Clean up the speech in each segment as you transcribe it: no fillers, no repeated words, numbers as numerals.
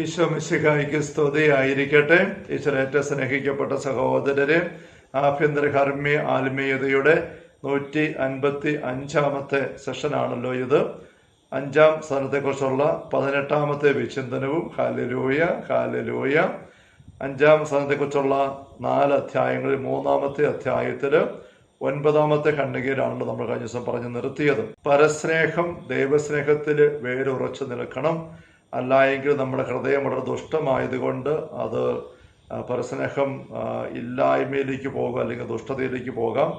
ഈശോ മിശിഹായ്ക്ക് സ്തുതിയായിരിക്കട്ടെ. ഈശ്വരേറ്റ സ്നേഹിക്കപ്പെട്ട സഹോദരരെ, ആഭ്യന്തര കർമ്മി ആത്മീയതയുടെ 155 സെഷനാണല്ലോ ഇത്. 5-ാം സ്ഥാനത്തെക്കുറിച്ചുള്ള 18ാമത്തെ വിചിന്തനവും. Hallelujah, hallelujah. 5-ാം സ്ഥാനത്തെക്കുറിച്ചുള്ള 4 അധ്യായങ്ങളിൽ 3-ാമത്തെ അധ്യായത്തിൽ 9-ാമത്തെ ഖണ്ഡികയിലാണല്ലോ നമ്മൾ കഴിഞ്ഞ ദിവസം പറഞ്ഞു നിർത്തിയത്. പരസ്നേഹം ദൈവസ്നേഹത്തിൽ വേരുറച്ചു നിൽക്കണം. അല്ലായെങ്കിൽ നമ്മുടെ ഹൃദയം വളരെ ദുഷ്ടമായതുകൊണ്ട് അത് പരസ്നേഹം ഇല്ലായ്മയിലേക്ക് പോകാം, അല്ലെങ്കിൽ ദുഷ്ടതയിലേക്ക് പോകാം.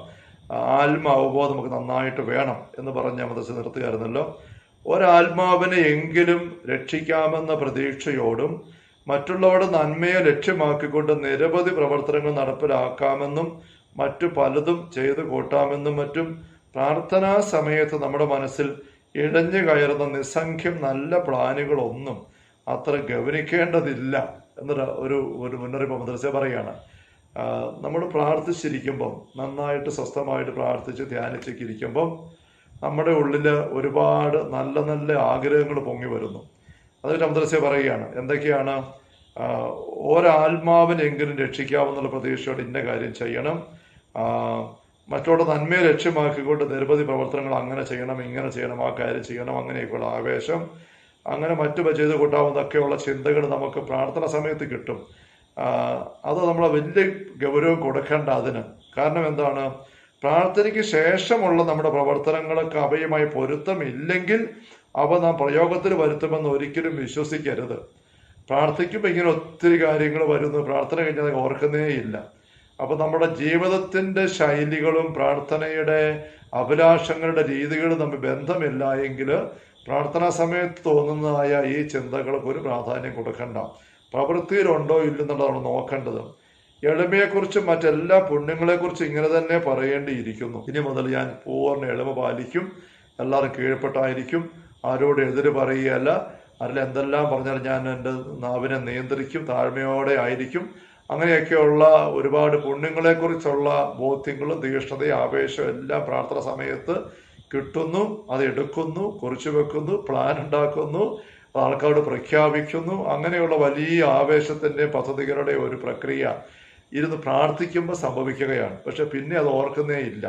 ആത്മ അവബോധം നമുക്ക് നന്നായിട്ട് വേണം എന്ന് പറഞ്ഞ് മതത്തിൽ നിർത്തുകയായിരുന്നല്ലോ. ഒരാത്മാവിനെ എങ്കിലും രക്ഷിക്കാമെന്ന പ്രതീക്ഷയോടും മറ്റുള്ളവരുടെ നന്മയെ ലക്ഷ്യമാക്കിക്കൊണ്ട് നിരവധി പ്രവർത്തനങ്ങൾ നടപ്പിലാക്കാമെന്നും മറ്റു പലതും ചെയ്തു കൂട്ടാമെന്നും മറ്റും പ്രാർത്ഥനാ സമയത്ത് നമ്മുടെ മനസ്സിൽ ഇഴഞ്ഞു കയറുന്ന നിസ്സംഖ്യം നല്ല പ്ലാനുകളൊന്നും അത്ര ഗൗനിക്കേണ്ടതില്ല എന്നൊരു ഒരു മുന്നറിയിപ്പ് മദ്രസ പറയുകയാണ്. നമ്മൾ പ്രാർത്ഥിച്ചിരിക്കുമ്പം, നന്നായിട്ട് സ്വസ്ഥമായിട്ട് പ്രാർത്ഥിച്ച് ധ്യാനിച്ചൊക്കെ ഇരിക്കുമ്പം നമ്മുടെ ഉള്ളിൽ ഒരുപാട് നല്ല നല്ല ആഗ്രഹങ്ങൾ പൊങ്ങി വരുന്നു. അതിന് മദ്രസ പറയുകയാണ്, എന്തൊക്കെയാണ്? ഒരാത്മാവിനെങ്കിലും രക്ഷിക്കാമെന്നുള്ള പ്രതീക്ഷയോടെ ഇന്ന കാര്യം ചെയ്യണം, മറ്റുള്ള നന്മയെ ലക്ഷ്യമാക്കിക്കൊണ്ട് നിരവധി പ്രവർത്തനങ്ങൾ അങ്ങനെ ചെയ്യണം, ഇങ്ങനെ ചെയ്യണം, ആ കാര്യം ചെയ്യണം, അങ്ങനെയൊക്കെയുള്ള ആവേശം, അങ്ങനെ മറ്റു ചെയ്ത് കൂട്ടാവുന്നതൊക്കെയുള്ള ചിന്തകൾ നമുക്ക് പ്രാർത്ഥന സമയത്ത് കിട്ടും. അത് നമ്മൾ വലിയ ഗൗരവം കൊടുക്കേണ്ട അതിന്. കാരണം എന്താണ്? പ്രാർത്ഥനയ്ക്ക് ശേഷമുള്ള നമ്മുടെ പ്രവർത്തനങ്ങൾക്ക് അവയുമായി പൊരുത്തമില്ലെങ്കിൽ അവ നാം പ്രയോഗത്തിൽ വരുത്തുമെന്ന് ഒരിക്കലും വിശ്വസിക്കരുത്. പ്രാർത്ഥിക്കുമ്പോൾ ഇങ്ങനെ ഒത്തിരി കാര്യങ്ങൾ വരുന്നു, പ്രാർത്ഥന കഴിഞ്ഞാൽ ഓർക്കുന്നേ ഇല്ല. അപ്പോൾ നമ്മുടെ ജീവിതത്തിൻ്റെ ശൈലികളും പ്രാർത്ഥനയുടെ അഭിലാഷങ്ങളുടെ രീതികളും തമ്മിൽ ബന്ധമില്ല എങ്കിൽ പ്രാർത്ഥനാ സമയത്ത് തോന്നുന്നതായ ഈ ചിന്തകൾക്ക് ഒരു പ്രാധാന്യം കൊടുക്കണ്ട. പ്രവൃത്തിയിലുണ്ടോ ഇല്ലെന്നുള്ളതാണ് നോക്കേണ്ടത്. എളിമയെക്കുറിച്ചും മറ്റെല്ലാ പുണ്യങ്ങളെക്കുറിച്ചും ഇങ്ങനെ തന്നെ പറയേണ്ടിയിരിക്കുന്നു. ഇനി മുതൽ ഞാൻ പൂർണ്ണ എളിമ പാലിക്കും, എല്ലാവരും കീഴ്പ്പെട്ടായിരിക്കും, ആരോട് എതിര് പറയുകയല്ല, അതിൽ എന്തെല്ലാം പറഞ്ഞാൽ ഞാൻ എൻ്റെ നാവിനെ നിയന്ത്രിക്കും, താഴ്മയോടെ ആയിരിക്കും. അങ്ങനെയൊക്കെയുള്ള ഒരുപാട് പുണ്യങ്ങളെക്കുറിച്ചുള്ള ബോധ്യങ്ങളും തീക്ഷ്ണതയും ആവേശവും എല്ലാം പ്രാർത്ഥന സമയത്ത് കിട്ടുന്നു. അത് എടുക്കുന്നു, കുറിച്ചു വെക്കുന്നു, പ്ലാൻ ഉണ്ടാക്കുന്നു, ആൾക്കാരോട് പ്രഖ്യാപിക്കുന്നു. അങ്ങനെയുള്ള വലിയ ആവേശത്തിൻ്റെ പദ്ധതികളുടെ ഒരു പ്രക്രിയ ഇരുന്ന് പ്രാർത്ഥിക്കുമ്പോൾ സംഭവിക്കുകയാണ്. പക്ഷെ പിന്നെ അത് ഓർക്കുന്നേ ഇല്ല.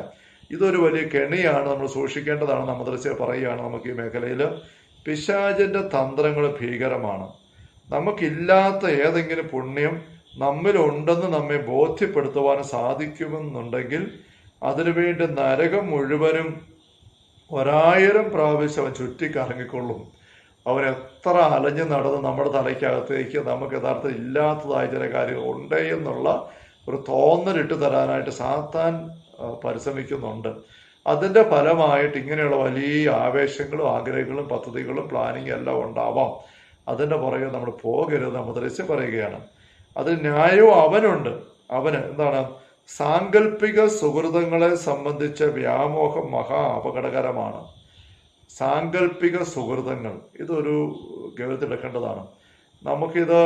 ഇതൊരു വലിയ കെണിയാണ്, നമ്മൾ സൂക്ഷിക്കേണ്ടതാണ്. മദ്രസ പറയുകയാണ് നമുക്ക് ഈ മേഖലയിൽ പിശാചിൻ്റെ തന്ത്രങ്ങൾ ഭീകരമാണ്. നമുക്കില്ലാത്ത ഏതെങ്കിലും പുണ്യം നമ്മിലുണ്ടെന്ന് നമ്മെ ബോധ്യപ്പെടുത്തുവാൻ സാധിക്കുമെന്നുണ്ടെങ്കിൽ അതിനുവേണ്ടി നരകം മുഴുവനും 1000 പ്രാവശ്യം അവൻ ചുറ്റിക്കറങ്ങിക്കൊള്ളും. അവൻ എത്ര അലഞ്ഞു നടന്ന് നമ്മുടെ തലയ്ക്കകത്തേക്ക് നമുക്ക് യഥാർത്ഥത്തിൽ ഇല്ലാത്തതായ ചില കാര്യങ്ങൾ ഉണ്ട് എന്നുള്ള ഒരു തോന്നലിട്ട് തരാനായിട്ട് സാത്താൻ പരിശ്രമിക്കുന്നുണ്ട്. അതിൻ്റെ ഫലമായിട്ട് ഇങ്ങനെയുള്ള വലിയ ആവേശങ്ങളും ആഗ്രഹങ്ങളും പദ്ധതികളും പ്ലാനിങ്ങും എല്ലാം ഉണ്ടാവാം. അതിൻ്റെ പുറകെ നമ്മൾ പോകരുത് മദ്രസ പറയുകയാണ്. അതിൽ ന്യായവും അവനുണ്ട്. അവന് എന്താണ്? സാങ്കല്പിക സുഹൃതങ്ങളെ സംബന്ധിച്ച വ്യാമോഹം മഹാ അപകടകരമാണ്. സാങ്കല്പിക സുഹൃതങ്ങൾ ഇതൊരു ഗൗരവത്തിലെടുക്കേണ്ടതാണ്. നമുക്കിത്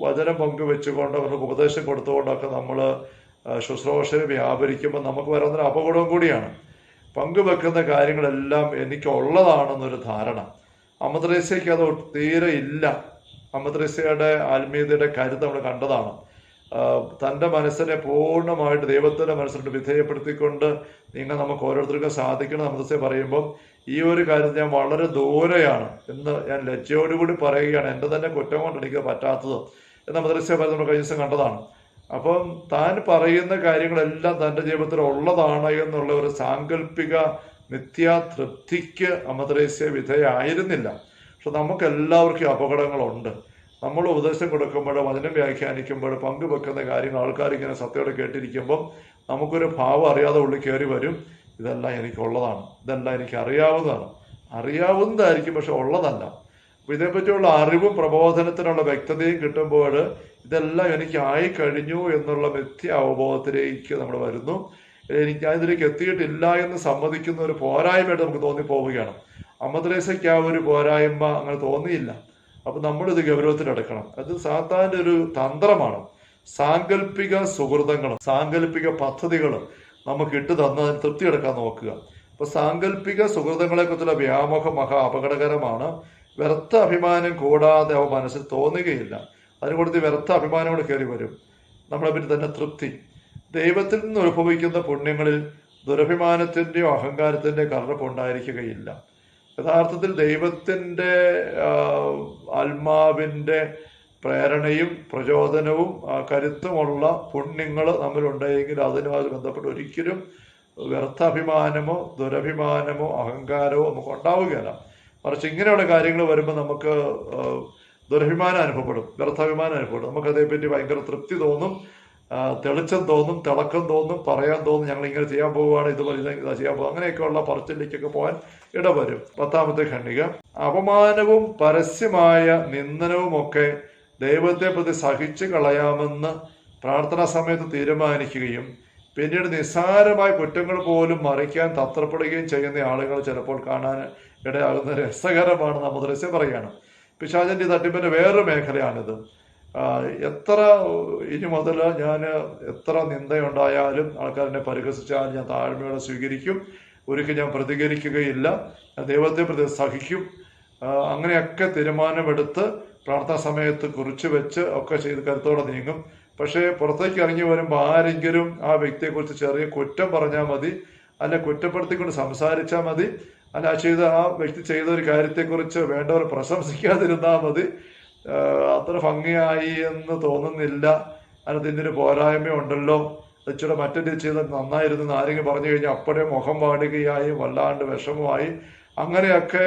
വചനം പങ്കുവെച്ചുകൊണ്ട് അവർക്ക് ഉപദേശം കൊടുത്തുകൊണ്ടൊക്കെ നമ്മൾ ശുശ്രൂഷയെ വ്യാപരിക്കുമ്പോൾ നമുക്ക് വരുന്നൊരു അപകടവും കൂടിയാണ്. പങ്കുവെക്കുന്ന കാര്യങ്ങളെല്ലാം എനിക്കുള്ളതാണെന്നൊരു ധാരണ. മദ്രസയ്ക്ക് അത് തീരെ ഇല്ല. മദ്രസയുടെ ആത്മീയതയുടെ കരുത്ത് നമ്മൾ കണ്ടതാണ്. തൻ്റെ മനസ്സിനെ പൂർണ്ണമായിട്ട് ദൈവത്തിൻ്റെ മനസ്സിലോട്ട് വിധേയപ്പെടുത്തിക്കൊണ്ട് നിങ്ങൾ നമുക്ക് ഓരോരുത്തർക്കും സാധിക്കണം. മദ്രസ പറയുമ്പോൾ ഈ ഒരു കാര്യത്തിൽ ഞാൻ വളരെ ദൂരെയാണ് എന്ന് ഞാൻ ലജ്ജയോടുകൂടി പറയുകയാണ്. എൻ്റെ തന്നെ കുറ്റം കൊണ്ട് എനിക്ക് പറ്റാത്തത് എന്ന് മദ്രസ പറയുന്നത് നമ്മൾ കഴിഞ്ഞ ദിവസം കണ്ടതാണ്. അപ്പം താൻ പറയുന്ന കാര്യങ്ങളെല്ലാം തൻ്റെ ജീവിതത്തിൽ ഉള്ളതാണ് എന്നുള്ള ഒരു സാങ്കല്പിക നിത്യാതൃപ്തിക്ക് മദ്രസ വിധേയമായിരുന്നില്ല. പക്ഷെ നമുക്കെല്ലാവർക്കും അപകടങ്ങളുണ്ട്. നമ്മൾ ഉപദേശം കൊടുക്കുമ്പോൾ, വചനം വ്യാഖ്യാനിക്കുമ്പോൾ, പങ്കുവെക്കുന്ന കാര്യങ്ങൾ ആൾക്കാർ ഇങ്ങനെ സത്യയോടെ കേട്ടിരിക്കുമ്പം നമുക്കൊരു ഭാവം അറിയാതെ ഉള്ളിൽ കയറി വരും. ഇതെല്ലാം എനിക്കുള്ളതാണ്, ഇതെല്ലാം എനിക്ക് അറിയാവുന്നതാണ്. അറിയാവുന്നതായിരിക്കും, പക്ഷെ ഉള്ളതല്ല. അപ്പോൾ ഇതേപ്പറ്റിയുള്ള അറിവും പ്രബോധനത്തിനുള്ള വ്യക്തതയും കിട്ടുമ്പോൾ ഇതെല്ലാം എനിക്ക് ആയിക്കഴിഞ്ഞു എന്നുള്ള മിഥ്യ അവബോധത്തിലേക്ക് നമ്മൾ വരുന്നു. ഞാനിതിലേക്ക് എത്തിയിട്ടില്ല എന്ന് സമ്മതിക്കുന്ന ഒരു പോരായ്മയായിട്ട് നമുക്ക് തോന്നിപ്പോവുകയാണ്. മദ്രസയ്ക്ക് ആ ഒരു പോരായ്മ അങ്ങനെ തോന്നിയില്ല. അപ്പം നമ്മളിത് ഗൗരവത്തിലെടുക്കണം. അത് സാത്താൻ്റെ ഒരു തന്ത്രമാണ്. സാങ്കല്പിക സുഹൃതങ്ങളും സാങ്കല്പിക പദ്ധതികളും നമുക്ക് ഇട്ട് തന്നതിന് തൃപ്തി എടുക്കാൻ നോക്കുക. അപ്പോൾ സാങ്കല്പിക സുഹൃതങ്ങളെക്കുറിച്ചുള്ള വ്യാമോഹം മഹാ അപകടകരമാണ്. വ്യർത്ഥ അഭിമാനം കൂടാതെ അവ മനസ്സിൽ തോന്നുകയില്ല. അതിന് കൊടുത്ത് വ്യർത്ഥ അഭിമാനം കൂടെ കയറി വരും. നമ്മളെ പറ്റി തന്നെ തൃപ്തി. ദൈവത്തിൽ നിന്ന് ഉത്ഭവിക്കുന്ന പുണ്യങ്ങളിൽ ദുരഭിമാനത്തിൻ്റെയോ അഹങ്കാരത്തിൻ്റെയോ കലർപ്പ് ഉണ്ടായിരിക്കുകയില്ല. യഥാർത്ഥത്തിൽ ദൈവത്തിൻ്റെ ആത്മാവിൻ്റെ പ്രേരണയും പ്രചോദനവും കരുത്തുമുള്ള പുണ്യങ്ങൾ നമ്മളുണ്ടെങ്കിൽ അതിനുമായി ബന്ധപ്പെട്ട് ഒരിക്കലും വ്യർത്ഥാഭിമാനമോ ദുരഭിമാനമോ അഹങ്കാരമോ നമുക്ക് ഉണ്ടാവുകയില്ല. മറിച്ച് ഇങ്ങനെയുള്ള കാര്യങ്ങൾ വരുമ്പോൾ നമുക്ക് ദുരഭിമാനം അനുഭവപ്പെടും, വ്യർത്ഥാഭിമാനം അനുഭവപ്പെടും. നമുക്കതേപ്പറ്റി ഭയങ്കര തൃപ്തി തോന്നും, തെളിച്ചം തോന്നും, തിളക്കം തോന്നും, പറയാൻ തോന്നും, ഞങ്ങൾ ഇങ്ങനെ ചെയ്യാൻ പോവുകയാണ്, ഇതുപോലെ ഇതാ ചെയ്യാൻ പോകും, അങ്ങനെയൊക്കെയുള്ള പറച്ചിലേക്കൊക്കെ പോകാൻ ഇടവരും. 10ാമത്തെ ഖണ്ഡിക, അപമാനവും പരസ്യമായ നിന്ദനവുമൊക്കെ ദൈവത്തെ പ്രതി സഹിച്ചു കളയാമെന്ന് പ്രാർത്ഥനാ സമയത്ത് തീരുമാനിക്കുകയും പിന്നീട് നിസ്സാരമായ കുറ്റങ്ങൾ പോലും മറിക്കാൻ തത്രപ്പെടുകയും ചെയ്യുന്ന ആളുകൾ ചിലപ്പോൾ കാണാൻ ഇടയാകുന്ന രസകരമാണ്. നമ്മദ്രസ്യ പറയുകയാണ്. പിശാചിൻ്റെ തട്ടിപ്പിൻ്റെ വേറൊരു മേഖലയാണിത്. ഇനി മുതൽ ഞാൻ എത്ര നിന്ദയുണ്ടായാലും ആൾക്കാരെന്നെ പരിഹസിച്ചാലും ഞാൻ താഴ്മയോടെ സ്വീകരിക്കും, ഒരിക്കലും ഞാൻ പ്രതികരിക്കുകയില്ല, ദൈവത്തെ പ്രതി സഹിക്കും, അങ്ങനെയൊക്കെ തീരുമാനമെടുത്ത് പ്രാർത്ഥനാ സമയത്ത് കുറിച്ച് വെച്ച് ഒക്കെ ചെയ്ത് കരുത്തോടെ നീങ്ങും. പക്ഷേ പുറത്തേക്ക് ഇറങ്ങി വരുമ്പോൾ ആരെങ്കിലും ആ വ്യക്തിയെക്കുറിച്ച് ചെറിയ കുറ്റം പറഞ്ഞാൽ മതി, അല്ല കുറ്റപ്പെടുത്തിക്കൊണ്ട് സംസാരിച്ചാൽ മതി, അല്ല ആ വ്യക്തി ചെയ്ത ഒരു കാര്യത്തെക്കുറിച്ച് വേണ്ടവർ പ്രശംസിക്കാതിരുന്നാൽ മതി, അത്ര ഭംഗിയായി എന്ന് തോന്നുന്നില്ല, അതിനകത്ത് ഇതിന് പോരായ്മയുണ്ടല്ലോ, ഇച്ചിരി മറ്റൊരു ചെയ്ത് നന്നായിരുന്നു ആരെങ്കിലും പറഞ്ഞു കഴിഞ്ഞാൽ അപ്പോഴേ മുഖം വാടുകയായി വല്ലാണ്ട് വിഷമമായി അങ്ങനെയൊക്കെ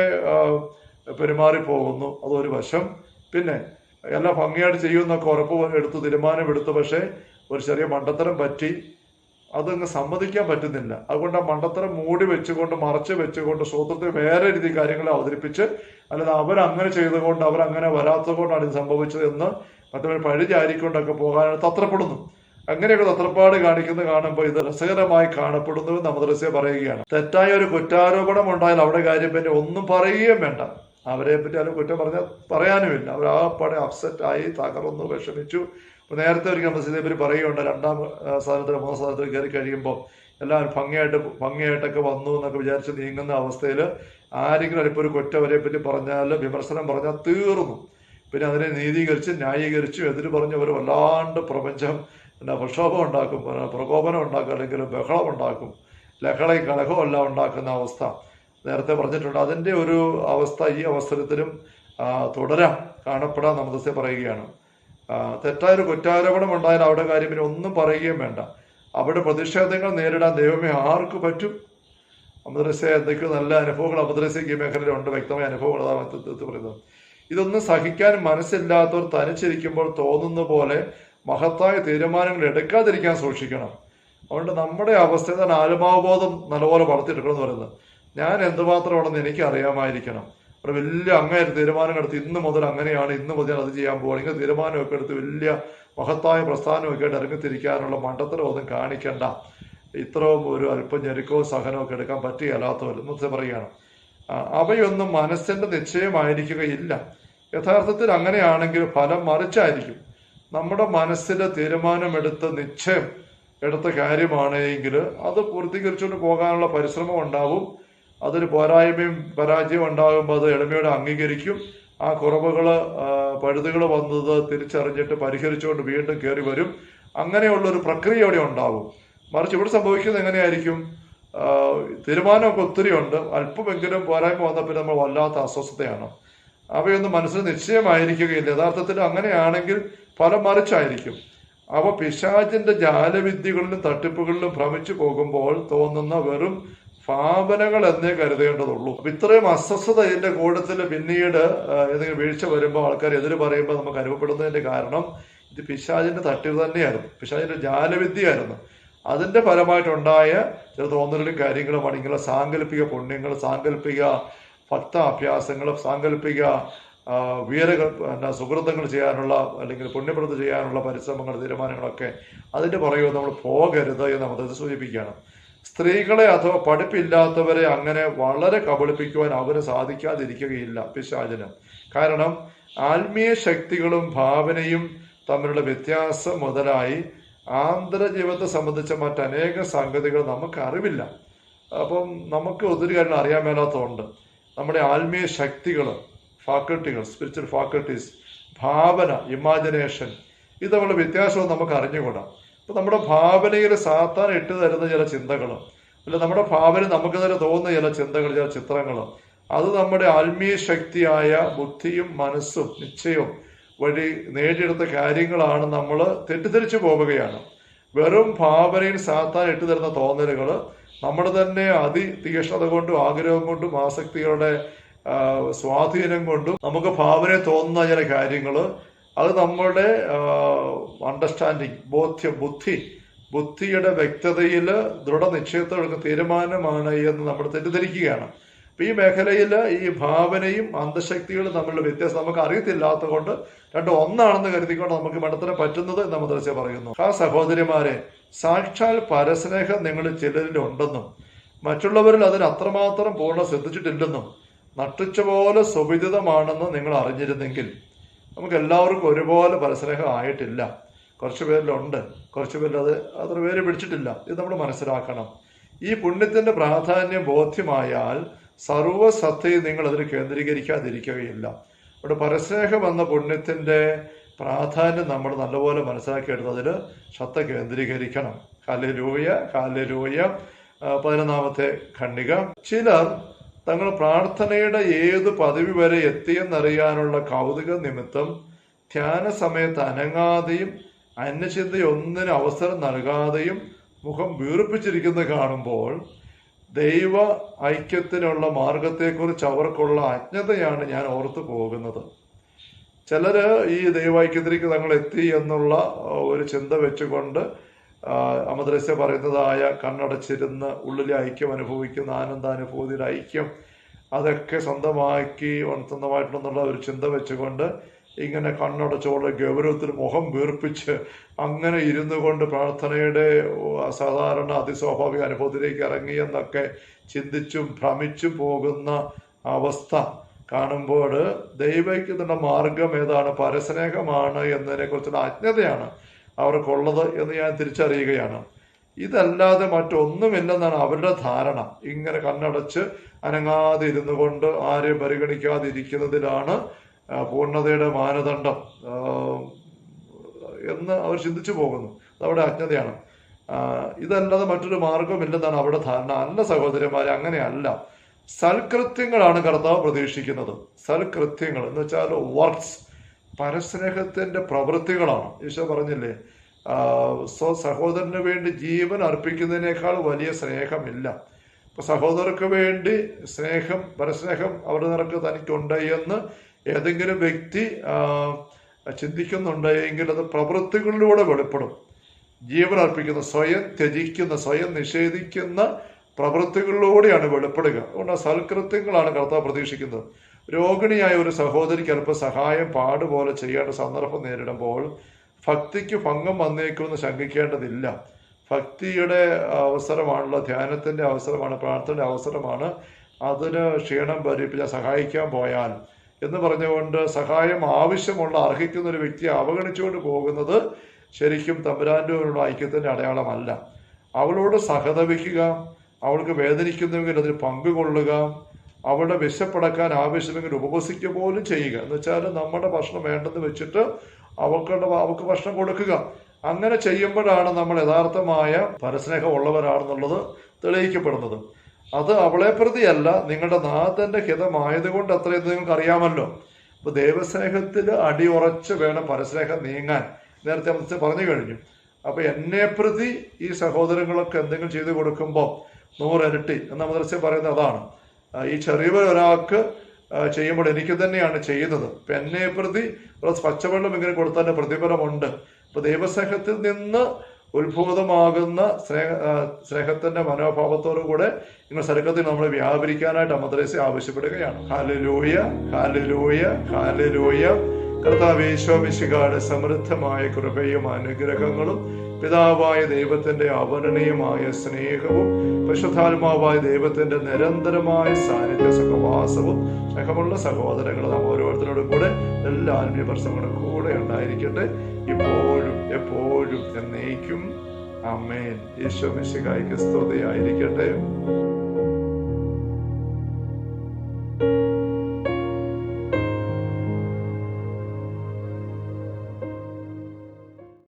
പെരുമാറിപ്പോകുന്നു. അതൊരു വശം. പിന്നെ എല്ലാം ഭംഗിയായിട്ട് ചെയ്യുമെന്നൊക്കെ ഉറപ്പ് എടുത്ത് തീരുമാനമെടുത്തു, പക്ഷേ ഒരു ചെറിയ മണ്ടത്തരം പറ്റി, അതങ്ങ് സമ്മതിക്കാൻ പറ്റുന്നില്ല. അതുകൊണ്ട് ആ മണ്ടത്തരം മൂടി വെച്ചുകൊണ്ട് മറച്ച് വെച്ചുകൊണ്ട് സ്വതന്ത്രത്തെ വേറെ രീതി കാര്യങ്ങളെ അവതരിപ്പിച്ച്, അല്ലാതെ അവരങ്ങനെ ചെയ്തുകൊണ്ട് അവരങ്ങനെ വരാത്തത് കൊണ്ടാണ് ഇത് സംഭവിച്ചത് എന്ന് മറ്റവർ പഴിചാരിക്കൊണ്ടൊക്കെ പോകാനായിട്ട് തത്രപ്പെടുന്നു. അങ്ങനെയൊക്കെ തത്രപ്പാട് കാണിക്കുന്നത് കാണുമ്പോൾ ഇത് രസകരമായി കാണപ്പെടുന്നു എന്ന് നമ്മദ്രസ്യ പറയുകയാണ്. തെറ്റായ ഒരു കുറ്റാരോപണം ഉണ്ടായാൽ അവിടെ കാര്യം പിന്നെ ഒന്നും പറയുകയും വേണ്ട. അവരെ പറ്റി അതിന് കുറ്റം പറഞ്ഞാൽ പറയാനുമില്ല. അവർ ആ പടെ അപ്സെറ്റായി തകർന്നു വിഷമിച്ചു. നേരത്തെ ഒരിക്കൽ മസ്ജിദ് പറയുകയുണ്ട്, 2ാം സ്ഥാനത്തിന് 3ാം സ്ഥാനത്തിൽ കയറി കഴിയുമ്പോൾ എല്ലാവരും ഭംഗിയായിട്ടൊക്കെ വന്നു എന്നൊക്കെ വിചാരിച്ച് നീങ്ങുന്ന അവസ്ഥയിൽ ആരെങ്കിലും ഇപ്പോൾ ഒരു കുറ്റം അവരെ പറ്റി പറഞ്ഞാൽ, വിമർശനം പറഞ്ഞാൽ തീർന്നു. പിന്നെ അതിനെ നീതീകരിച്ച് ന്യായീകരിച്ചു എതിര് പറഞ്ഞവർ വല്ലാണ്ട് പ്രപഞ്ചം പ്രക്ഷോഭം ഉണ്ടാക്കും, പ്രകോപനം ഉണ്ടാക്കും, അല്ലെങ്കിൽ ബഹളം ഉണ്ടാക്കും, ലഹളയും കലഹവും എല്ലാം ഉണ്ടാക്കുന്ന അവസ്ഥ നേരത്തെ പറഞ്ഞിട്ടുണ്ട്. അതിൻ്റെ ഒരു അവസ്ഥ ഈ അവസരത്തിലും തുടരാം, കാണപ്പെടാൻ നമ്മദ്രസ്യ പറയുകയാണ്. തെറ്റായൊരു കുറ്റാരോപണം ഉണ്ടായാൽ അവിടെ കാര്യം പിന്നെ ഒന്നും പറയുകയും വേണ്ട. അവിടെ പ്രതിഷേധങ്ങൾ നേരിടാൻ ദൈവമേ ആർക്ക് പറ്റും? നമ്മദ്രസ്യ എന്തൊക്കെയോ നല്ല അനുഭവങ്ങൾ നമ്മദ്രസ്യക്ക് ഈ മേഖലയിലുണ്ട്, വ്യക്തമായ അനുഭവങ്ങൾ അതാണ് പറയുന്നത്. ഇതൊന്നും സഹിക്കാൻ മനസ്സില്ലാത്തവർ തനിച്ചിരിക്കുമ്പോൾ തോന്നുന്ന പോലെ മഹത്തായ തീരുമാനങ്ങൾ എടുക്കാതിരിക്കാൻ സൂക്ഷിക്കണം. അതുകൊണ്ട് നമ്മുടെ അവസ്ഥ തന്നെ ആത്മാവബോധം നല്ലപോലെ വളർത്തിയെടുക്കണം എന്ന് പറയുന്നത്. ഞാൻ എന്തുമാത്രമാണെന്ന് എനിക്ക് അറിയാമായിരിക്കണം. അവിടെ വലിയ അങ്ങേര് തീരുമാനങ്ങൾ എടുത്ത് ഇന്ന് മുതൽ അങ്ങനെയാണ്, ഇന്ന് മുതൽ അത് ചെയ്യാൻ പോകണം, ഇങ്ങനെ തീരുമാനമൊക്കെ എടുത്ത് വലിയ മഹത്തായ പ്രസ്ഥാനമൊക്കെ ആയിട്ട് ഇറങ്ങിത്തിരിക്കാനുള്ള മണ്ടത്തരമൊന്നും കാണിക്കണ്ട. ഇത്രയും ഒരു അല്പം ഞെരുക്കവും സഹനവും ഒക്കെ എടുക്കാൻ പറ്റുകയല്ലാത്തവർ എന്നൊക്കെ പറയുകയാണ്. അവയൊന്നും മനസ്സിൻ്റെ നിശ്ചയമായിരിക്കുകയില്ല. യഥാർത്ഥത്തിൽ അങ്ങനെയാണെങ്കിൽ ഫലം മറിച്ചായിരിക്കും. നമ്മുടെ മനസ്സിൽ തീരുമാനമെടുത്ത് നിശ്ചയം എടുത്ത കാര്യമാണെങ്കിൽ അത് പൂർത്തീകരിച്ചുകൊണ്ട് പോകാനുള്ള പരിശ്രമം ഉണ്ടാവും. അതൊരു പോരായ്മയും പരാജയം ഉണ്ടാകുമ്പോൾ അത് എളിമയോടെ അംഗീകരിക്കും. ആ കുറവുകൾ പഴുതുകൾ വന്നത് തിരിച്ചറിഞ്ഞിട്ട് പരിഹരിച്ചുകൊണ്ട് വീണ്ടും കയറി വരും. അങ്ങനെയുള്ളൊരു പ്രക്രിയ അവിടെ ഉണ്ടാവും. മറിച്ച് ഇവിടെ സംഭവിക്കുന്നത് എങ്ങനെയായിരിക്കും? തീരുമാനമൊക്കെ ഒത്തിരി ഉണ്ട്, അല്പമെങ്കിലും പോരായ്മ വന്നപ്പോൾ നമ്മൾ വല്ലാത്ത അസ്വസ്ഥതയാണ്. അവയൊന്നും മനസ്സിൽ നിശ്ചയമായിരിക്കുകയില്ല. യഥാർത്ഥത്തിൽ അങ്ങനെയാണെങ്കിൽ ഫലം മറിച്ചായിരിക്കും. അവ പിശാചിന്റെ ജാലവിദ്യകളിലും തട്ടിപ്പുകളിലും ഭ്രമിച്ചു പോകുമ്പോൾ തോന്നുന്ന വെറും ഭാവനകൾ എന്നേ കരുതേണ്ടതുള്ളൂ. അപ്പൊ ഇത്രയും അസ്വസ്ഥത ഇതിന്റെ കൂട്ടത്തിൽ പിന്നീട് ഏതെങ്കിലും വീഴ്ച വരുമ്പോൾ ആൾക്കാർ എതിര് പറയുമ്പോൾ നമുക്ക് അനുഭവപ്പെടുന്നതിന്റെ കാരണം ഇത് പിശാചിന്റെ തട്ടിപ്പ് തന്നെയായിരുന്നു, പിശാചിന്റെ ജാലവിദ്യയായിരുന്നു. അതിന്റെ ഫലമായിട്ടുണ്ടായ ചില തോന്നലും കാര്യങ്ങളുമാണ് ഇങ്ങനെ സാങ്കല്പിക പുണ്യങ്ങൾ, സാങ്കല്പിക ഭക്ത അഭ്യാസങ്ങൾ, സാങ്കല്പിക സുഹൃത്തുക്കൾ ചെയ്യാനുള്ള അല്ലെങ്കിൽ പുണ്യപ്രവൃത്തി ചെയ്യാനുള്ള പരിശ്രമങ്ങൾ, തീരുമാനങ്ങളൊക്കെ അതിൻ്റെ പുറകെ നമ്മൾ പോകരുത് എന്ന് നമ്മൾ സൂചിപ്പിക്കുകയാണ്. സ്ത്രീകളെ അഥവാ പഠിപ്പില്ലാത്തവരെ അങ്ങനെ വളരെ കബളിപ്പിക്കുവാൻ അവന് സാധിക്കാതിരിക്കുകയില്ല പിശാചിന്. കാരണം ആത്മീയ ശക്തികളും ഭാവനയും തമ്മിലുള്ള വ്യത്യാസം മുതലായി ആന്തരജീവിതത്തെ സംബന്ധിച്ച മറ്റനേക സംഗതികൾ നമുക്ക് അറിവില്ല. അപ്പം നമുക്ക് ഒത്തിരി കാര്യങ്ങൾ അറിയാൻ മേലാത്തതുകൊണ്ട് നമ്മുടെ ആത്മീയ ശക്തികൾ, ഫാക്കൽറ്റികൾ, സ്പിരിച്വൽ ഫാക്കൽറ്റീസ്, ഭാവന, ഇമാജിനേഷൻ, ഇത് തമ്മിലുള്ള വ്യത്യാസവും നമുക്ക് അറിഞ്ഞുകൂടാം. അപ്പോൾ നമ്മുടെ ഭാവനയിൽ സാത്താൻ ഇട്ട് തരുന്ന ചില ചിന്തകൾ, അല്ല നമ്മുടെ ഭാവന നമുക്ക് തന്നെ തോന്നുന്ന ചില ചിന്തകൾ, ചില ചിത്രങ്ങൾ, അത് നമ്മുടെ ആത്മീയ ശക്തിയായ ബുദ്ധിയും മനസ്സും നിശ്ചയവും വഴി നേടിയെടുത്ത കാര്യങ്ങളാണ് നമ്മൾ തെറ്റിദ്ധരിച്ചു പോവുകയാണ്. വെറും ഭാവനയിൽ സാത്താൻ ഇട്ട് തരുന്ന തോന്നലുകൾ നമ്മുടെ തന്നെ അതിതീക്ഷ്ണത കൊണ്ടും ആഗ്രഹം കൊണ്ടും ആസക്തികളുടെ സ്വാധീനം കൊണ്ടും നമുക്ക് ഭാവനയിൽ തോന്നുന്ന ചില കാര്യങ്ങൾ, അത് നമ്മളുടെ അണ്ടർസ്റ്റാൻഡിങ്, ബോധ്യം, ബുദ്ധിയുടെ വ്യക്തതയിൽ ദൃഢനിശ്ചയത്തോടെ തീരുമാനമാണ് എന്ന് നമ്മൾ തെറ്റിദ്ധരിക്കുകയാണ്. അപ്പം ഈ മേഖലയിൽ ഈ ഭാവനയും അന്ധശക്തികളും തമ്മിലുള്ള വ്യത്യാസം നമുക്ക് അറിയത്തില്ലാത്ത കൊണ്ട് രണ്ടും ഒന്നാണെന്ന് കരുതിക്കൊണ്ട് നമുക്ക് മഠത്തിന് പറ്റുന്നത് എന്ന് മദ്രസ പറയുന്നു. ആ സഹോദരിമാരെ, സാക്ഷാൽ പരസ്നേഹം നിങ്ങളിൽ ചിലരിലുണ്ടെന്നും മറ്റുള്ളവരിൽ അതിന് അത്രമാത്രം പൂർണ്ണ ശ്രദ്ധിച്ചിട്ടില്ലെന്നും നട്ടുച്ച പോലെ സുവിദിതമാണെന്ന് നിങ്ങൾ അറിഞ്ഞിരുന്നെങ്കിൽ, നമുക്ക് എല്ലാവർക്കും ഒരുപോലെ പരസ്നേഹം ആയിട്ടില്ല. കുറച്ച് പേരിലുണ്ട്, കുറച്ച് പേരിൽ അത് അത്ര പേര് പിടിച്ചിട്ടില്ല. ഇത് നമ്മൾ മനസ്സിലാക്കണം. ഈ പുണ്യത്തിൻ്റെ പ്രാധാന്യം ബോധ്യമായാൽ സർവ്വസത്തയും നിങ്ങൾ അതിൽ കേന്ദ്രീകരിക്കാതിരിക്കുകയില്ല. ഇവിടെ പരസ്നേഹം എന്ന പുണ്യത്തിൻ്റെ പ്രാധാന്യം നമ്മൾ നല്ലപോലെ മനസ്സിലാക്കിയെടുത്തതിൽ ശ്രദ്ധ കേന്ദ്രീകരിക്കണം. Hallelujah, hallelujah. 11-ാമത്തെ ഖണ്ഡിക. ചിലർ തങ്ങൾ പ്രാർത്ഥനയുടെ ഏത് പദവി വരെ എത്തിയെന്നറിയാനുള്ള കൗതുക നിമിത്തം ധ്യാന സമയത്ത് അനങ്ങാതെയും അന്യചിന്തയൊന്നിന് അവസരം നൽകാതെയും മുഖം വീർപ്പിച്ചിരിക്കുന്നത് കാണുമ്പോൾ ദൈവ ഐക്യത്തിനുള്ള മാർഗത്തെക്കുറിച്ച് അവർക്കുള്ള അജ്ഞതയാണ് ഞാൻ ഓർത്തു പോകുന്നത്. ചിലർ ഈ ദൈവൈക്യത്തിലേക്ക് തങ്ങൾ എത്തി എന്നുള്ള ഒരു ചിന്ത വെച്ചുകൊണ്ട് മദ്രസ പറയുന്നതായ കണ്ണടച്ചിരുന്ന് ഉള്ളിലെ ഐക്യം അനുഭവിക്കുന്ന ആനന്ദാനുഭൂതിയുടെ ഐക്യം അതൊക്കെ സ്വന്തമായിട്ടുണ്ടെന്നുള്ള ഒരു ചിന്ത വെച്ചുകൊണ്ട് ഇങ്ങനെ കണ്ണടച്ചോടെ ഗൗരവത്തിൽ മുഖം വീർപ്പിച്ച് അങ്ങനെ ഇരുന്നു കൊണ്ട് പ്രാർത്ഥനയുടെ അസാധാരണ അതിസ്വാഭാവിക അനുഭവത്തിലേക്ക് ഇറങ്ങിയെന്നൊക്കെ ചിന്തിച്ചും ഭ്രമിച്ചും പോകുന്ന അവസ്ഥ കാണുമ്പോൾ ദൈവൈക്യത്തിൻ്റെ മാർഗം ഏതാണ്, പരസ്നേഹമാണ് എന്നതിനെക്കുറിച്ചുള്ള അജ്ഞതയാണ് അവർക്കുള്ളത് എന്ന് ഞാൻ തിരിച്ചറിയുകയാണ്. ഇതല്ലാതെ മറ്റൊന്നുമില്ലെന്നാണ് അവരുടെ ധാരണ. ഇങ്ങനെ കണ്ണടച്ച് അനങ്ങാതെ ഇരുന്നു കൊണ്ട് ആരെയും പരിഗണിക്കാതിരിക്കുന്നതിലാണ് പൂർണ്ണതയുടെ മാനദണ്ഡം എന്ന് അവർ ചിന്തിച്ചു പോകുന്നു. അതവിടെ അജ്ഞതയാണ്. ഇതല്ലാതെ മറ്റൊരു മാർഗമില്ലെന്നാണ് അവരുടെ ധാരണ. അല്ല സഹോദരന്മാരെ, അങ്ങനെയല്ല. സൽകൃത്യങ്ങളാണ് കർത്താവ് പ്രതീക്ഷിക്കുന്നത്. സൽകൃത്യങ്ങൾ എന്ന് വെച്ചാൽ വർക്ക്സ്, പരസ്നേഹത്തിൻ്റെ പ്രവൃത്തികളാണ്. ഈശോ പറഞ്ഞില്ലേ, സഹോദരന് വേണ്ടി ജീവൻ അർപ്പിക്കുന്നതിനേക്കാൾ വലിയ സ്നേഹമില്ല. അപ്പോൾ സഹോദരർക്ക് വേണ്ടി സ്നേഹം, പരസ്നേഹം അവരുടെ നിരക്ക് തനിക്കുണ്ട് എന്ന് ഏതെങ്കിലും വ്യക്തി ചിന്തിക്കുന്നുണ്ടെങ്കിൽ അത് പ്രവൃത്തികളിലൂടെ വെളിപ്പെടും. ജീവൻ അർപ്പിക്കുന്ന, സ്വയം ത്യജിക്കുന്ന, സ്വയം നിഷേധിക്കുന്ന പ്രവൃത്തികളിലൂടെയാണ് വെളിപ്പെടുക. അതുകൊണ്ട് സൽകൃത്യങ്ങളാണ് കർത്താവ് പ്രതീക്ഷിക്കുന്നത്. രോഗിണിയായ ഒരു സഹോദരിക്ക് അല്പം സഹായം പാടുപോലെ ചെയ്യേണ്ട സന്ദർഭം നേരിടുമ്പോൾ ഭക്തിക്ക് ഭംഗം വന്നേക്കുമെന്ന് ശങ്കിക്കേണ്ടതില്ല. ഭക്തിയുടെ അവസരമാണല്ലോ, ധ്യാനത്തിൻ്റെ അവസരമാണ്, പ്രാർത്ഥനയുടെ അവസരമാണ്. അതിന് ക്ഷീണം പരിപ്പിച്ച് സഹായിക്കാൻ പോയാൽ എന്ന് പറഞ്ഞുകൊണ്ട് സഹായം ആവശ്യമുള്ള അർഹിക്കുന്ന ഒരു വ്യക്തിയെ അവഗണിച്ചുകൊണ്ട് പോകുന്നത് ശരിക്കും തമ്പുരാൻ്റെയോടുള്ള ഐക്യത്തിൻ്റെ അടയാളമല്ല. അവളോട് സഹതപിക്കുക, അവൾക്ക് വേദനിക്കുന്നുവെങ്കിൽ അതിൽ പങ്കുകൊള്ളുക, അവളുടെ വിശപ്പടക്കാൻ ആവശ്യമെങ്കിൽ ഉപവസിക്കുക പോലും ചെയ്യുക. എന്ന് വെച്ചാൽ നമ്മുടെ ഭക്ഷണം വേണ്ടെന്ന് വെച്ചിട്ട് അവൾക്ക് ഭക്ഷണം കൊടുക്കുക. അങ്ങനെ ചെയ്യുമ്പോഴാണ് നമ്മൾ യഥാർത്ഥമായ പരസ്നേഹം ഉള്ളവരാണെന്നുള്ളത് തെളിയിക്കപ്പെടുന്നത്. അത് അവളെ പ്രതിയല്ല, നിങ്ങളുടെ നാഥൻ്റെ ഹിതമായതുകൊണ്ട് അത്രയും നിങ്ങൾക്ക് അറിയാമല്ലോ. അപ്പോൾ ദൈവസ്നേഹത്തിൽ അടിയുറച്ച് വേണം പരസ്നേഹം നീങ്ങാൻ. നേരത്തെ നമ്മൾ പറഞ്ഞു കഴിഞ്ഞു. അപ്പോൾ എന്നെ പ്രതി ഈ സഹോദരങ്ങളൊക്കെ എന്തെങ്കിലും ചെയ്തു കൊടുക്കുമ്പോൾ 100 ഇരട്ടി എന്ന മദ്രസ പറയുന്നത് അതാണ്. ഈ ചെറിയൊരാൾക്ക് ചെയ്യുമ്പോൾ എനിക്ക് തന്നെയാണ് ചെയ്യുന്നത്. ഇപ്പം എന്നെ പ്രതി പച്ചവെള്ളം ഇങ്ങനെ കൊടുത്തതിൻ്റെ പ്രതിഫലമുണ്ട്. അപ്പോൾ ദൈവസ്നേഹത്തിൽ നിന്ന് ഉത്ഭൂതമാകുന്ന സ്നേഹത്തിൻ്റെ മനോഭാവത്തോടു കൂടെ നിങ്ങൾ സരക്കത്തിൽ നമ്മൾ വ്യാപരിക്കാനായിട്ട് മദ്രസ ആവശ്യപ്പെടുകയാണ്. Hallelujah, hallelujah, hallelujah. കർത്താവേ യേശുമിശിഹായുടെ സമൃദ്ധമായ കൃപയും അനുഗ്രഹങ്ങളും പിതാവായ ദൈവത്തിൻ്റെ അവർണീയമായ സ്നേഹവും പരിശുദ്ധാത്മാവായ ദൈവത്തിൻ്റെ നിരന്തരമായ സാന്നിധ്യ സഹവാസവും സ്നേഹമുള്ള സഹോദരങ്ങൾ നാം ഓരോരുത്തരോടും കൂടെ എല്ലാ ആത്മീയ പ്രശ്നങ്ങളും കൂടെ ഉണ്ടായിരിക്കട്ടെ, ഇപ്പോഴും എപ്പോഴും എന്നേക്കും. ആമേൻ. യേശുമിശിഹായ്ക്ക് സ്തുതിയായിരിക്കട്ടെ.